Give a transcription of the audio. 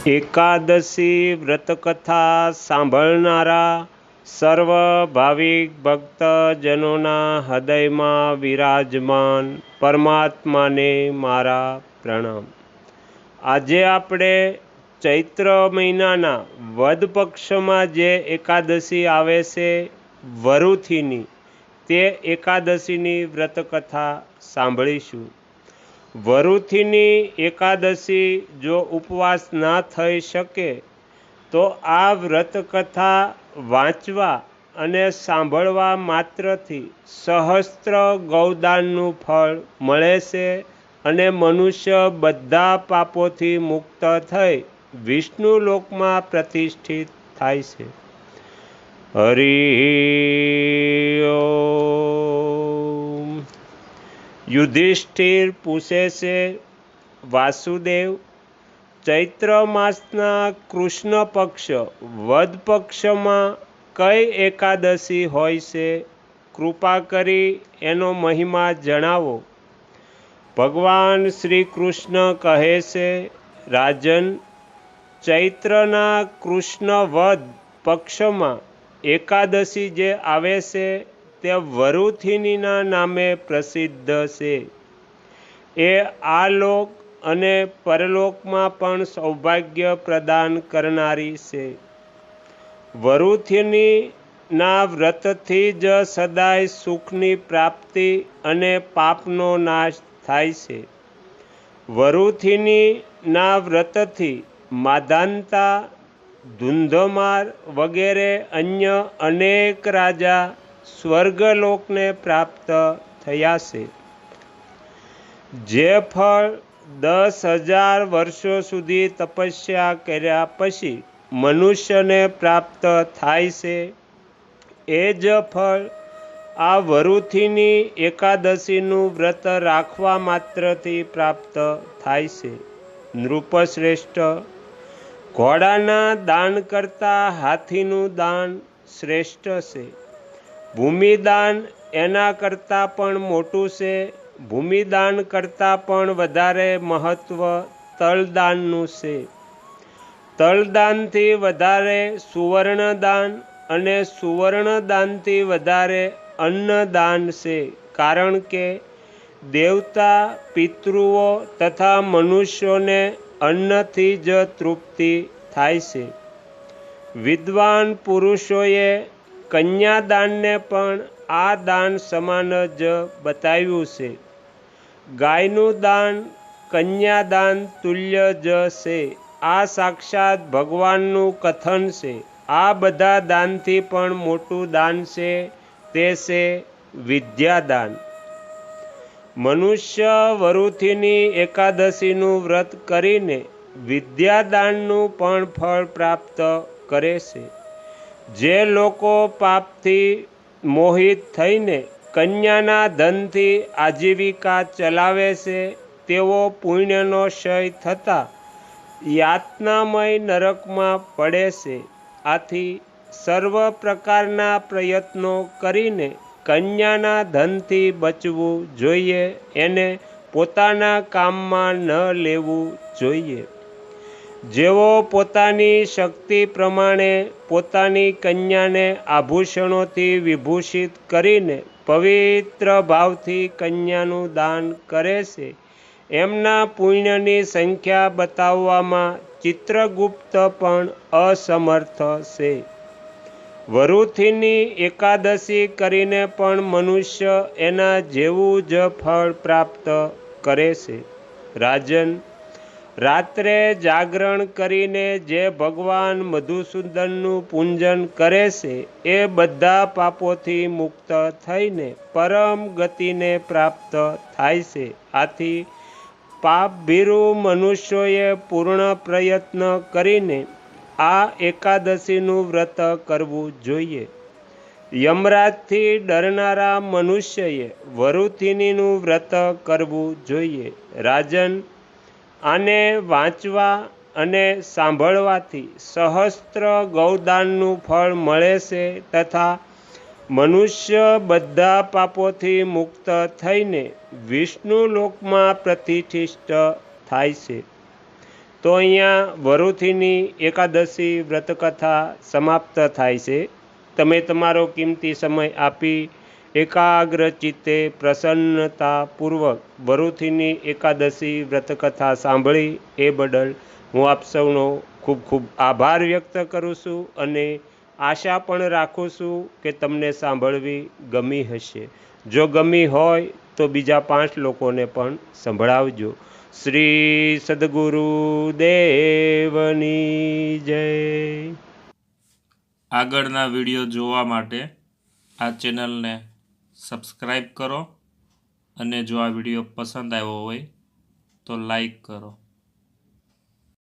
એકાદશી વ્રતકથા સાંભળનારા સર્વ ભાવિક ભક્તજનોના હૃદયમાં વિરાજમાન પરમાત્માને મારા પ્રણામ। આજે આપણે ચૈત્ર મહિનાના વદ પક્ષમાં જે એકાદશી આવે છે વરુથીની, તે એકાદશીની વ્રતકથા સાંભળીશું। વરુથીની એકાદશી જો ઉપવાસ ના થઈ શકે તો આ વ્રતકથા વાંચવા અને સાંભળવા માત્રથી સહસ્ત્ર ગૌદાનનું ફળ મળે છે અને મનુષ્ય બધા પાપોથી મુક્ત થઈ વિષ્ણુ લોકમાં પ્રતિષ્ઠિત થાય છે। હરિ ઓમ। યુધિષ્ઠિર પૂછે છે, વાસુદેવ, ચૈત્ર માસના કૃષ્ણ પક્ષ વદ પક્ષમાં કઈ એકાદશી હોય છે? કૃપા કરી એનો મહિમા જણાવો। ભગવાન શ્રી કૃષ્ણ કહે છે, રાજન, ચૈત્રના કૃષ્ણ વદ પક્ષમાં એકાદશી જે આવે છે તે વરુથિનીના નામે પ્રસિદ્ધ છે। એ આ લોક અને પરલોકમાં પણ સૌભાગ્ય પ્રદાન કરનારી છે। વરુથિનીના વ્રતથી જ સદાય સુખની પ્રાપ્તિ અને પાપનો નાશ થાય છે। વરુથિનીના વ્રતથી માધાનતા, ધુંધમાર વગેરે અન્ય અનેક રાજા સ્વર્ગલોકને પ્રાપ્ત થયા છે। જે ફળ 10,000 વર્ષો સુધી તપસ્યા કર્યા પછી મનુષ્યને પ્રાપ્ત થાય છે, એ જ ફળ આ વરુથીની એકાદશીનું વ્રત રાખવા માત્રથી પ્રાપ્ત થાય છે। નૃપશ્રેષ્ઠ, ઘોડાના દાન કરતાં હાથીનું દાન શ્રેષ્ઠ છે। ભૂમિદાન એના કરતાં પણ મોટું છે। ભૂમિદાન કરતાં પણ વધારે મહત્વ તલદાનનું છે। તલદાનથી વધારે સુવર્ણદાન અને સુવર્ણદાનથી વધારે અન્નદાન છે, કારણ કે દેવતા, પિતૃઓ તથા મનુષ્યોને અન્નથી જ તૃપ્તિ થાય છે। વિદ્વાન પુરુષોએ કન્યાદાનને પણ આ દાન સમાન જ બતાવ્યું છે। ગાયનું દાન કન્યાદાન તુલ્ય જ છે। આ સાક્ષાત ભગવાનનું કથન છે। આ બધા દાનથી પણ મોટું દાન છે, તે છે વિદ્યાદાન। મનુષ્ય વરુથીની એકાદશીનું વ્રત કરીને વિદ્યાદાનનું પણ ફળ પ્રાપ્ત કરે છે। જે લોકો પાપથી મોહિત થઈને કન્યાના ધનથી આજીવિકા ચલાવે છે, તેઓ પુણ્યનો ક્ષય થતાં યાતનામય નરકમાં પડે છે। આથી સર્વ પ્રકારના પ્રયત્નો કરીને કન્યાના ધનથી બચવું જોઈએ, એને પોતાના કામમાં ન લેવું જોઈએ। જેઓ પોતાની શક્તિ પ્રમાણે પોતાની કન્યાને આભૂષણોથી વિભૂષિત કરીને પવિત્ર ભાવથી કન્યાનું દાન કરે છે, એમના પુણ્યની સંખ્યા બતાવવામાં ચિત્રગુપ્ત પણ અસમર્થ છે। વરુથીની એકાદશી કરીને પણ મનુષ્ય એના જેવું જ ફળ પ્રાપ્ત કરે છે। રાજન, રાત્રે જાગરણ કરીને જે ભગવાન મધુસૂદનનું પૂજન કરે છે, એ બધા પાપોથી મુક્ત થઈને પરમ ગતિને પ્રાપ્ત થાય છે। આથી પાપભીરુ મનુષ્યોએ પૂર્ણ પ્રયત્ન કરીને આ એકાદશીનું વ્રત કરવું જોઈએ। યમરાજથી ડરનારા મનુષ્યએ વરુથીનીનું વ્રત કરવું જોઈએ। રાજન, આને વાંચવા અને સાંભળવાથી સહસ્ત્ર ગૌદાનનું ફળ મળે છે તથા મનુષ્ય બધા પાપોથી મુક્ત થઈને વિષ્ણુ લોકમાં પ્રતિષ્ઠિત થાય છે। તો અહીંયા વરુથીની એકાદશી વ્રતકથા સમાપ્ત થાય છે. તમે તમારો કિંમતી સમય આપી એકાગ્ર ચિત્તે પ્રસન્નતાપૂર્વક વરુથીની એકાદશી વ્રતકથા સાંભળી એ બદલ હું આપ સૌનો ખૂબ ખૂબ આભાર વ્યક્ત કરું છું અને આશા પણ રાખું છું કે તમને સાંભળવી ગમી હશે. જો ગમી હોય તો બીજા 5 લોકોને પણ સંભળાવજો. શ્રી સદગુરુ દેવની જય. આગળના વિડીયો જોવા માટે આ ચેનલને સબસ્ક્રાઈબ કરો અને જો આ વિડીયો પસંદ આવ્યો હોય તો લાઈક કરો.